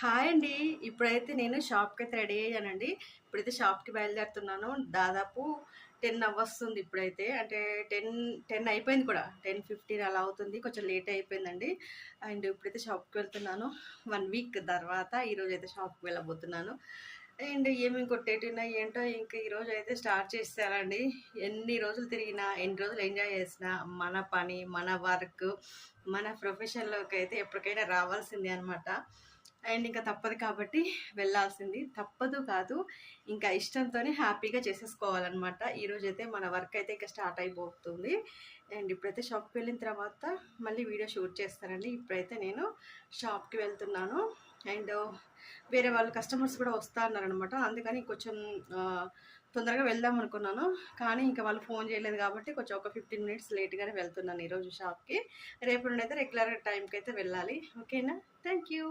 Hi అండి. ఇప్పుడైతే నేను షాప్‌కైతే రెడీ అయ్యానండి. ఇప్పుడైతే షాప్‌కి బయలుదేరుతున్నాను. దాదాపు 10 అవ్వొస్తుంది ఇప్పుడైతే. అంటే 10, 10 అయిపోయింది కూడా. 10:15 అలా అవుతుంది. కొంచెం లేట్ అయిపోయిందండి. అండ్ ఇప్పుడైతే షాప్‌కి వెళ్తున్నాను. 1 వీక్ తర్వాత ఈరోజైతే షాప్‌కి వెళ్ళబోతున్నాను. అండ్ ఏమేమి కొట్టేటివున్నాయి ఏంటో ఇంక ఈరోజైతే స్టార్ట్ చేసేయాలండి. ఎన్ని రోజులు తిరిగినా, ఎన్ని రోజులు ఎంజాయ్ చేసినా మన పని, మన వర్క్, మన ప్రొఫెషన్‌లోకైతే ఎప్పటికైనా రావాల్సిందే అనమాట. అండ్ ఇంకా తప్పదు కాబట్టి వెళ్ళాల్సింది. తప్పదు కాదు, ఇంకా ఇష్టంతోనే హ్యాపీగా చేసేసుకోవాలనమాట. ఈరోజైతే మన వర్క్ అయితే ఇక స్టార్ట్ అయిపోతుంది. అండ్ ఇప్పుడైతే షాప్‌కి వెళ్ళిన తర్వాత మళ్ళీ వీడియో షూట్ చేస్తానండి. ఇప్పుడైతే నేను షాప్‌కి వెళ్తున్నాను. అండ్ వేరే వాళ్ళు కస్టమర్స్ కూడా వస్తా అన్నారనమాట. అందుకని కొంచెం తొందరగా వెళ్దాం అనుకున్నాను. కానీ ఇంకా వాళ్ళు ఫోన్ చేయలేదు కాబట్టి కొంచెం ఒక 15 మినిట్స్ లేట్‌గానే వెళ్తున్నాను ఈరోజు షాప్‌కి. రేపటి నుండి అయితే రెగ్యులర్ టైంకైతే వెళ్ళాలి. ఓకేనా? Thank you.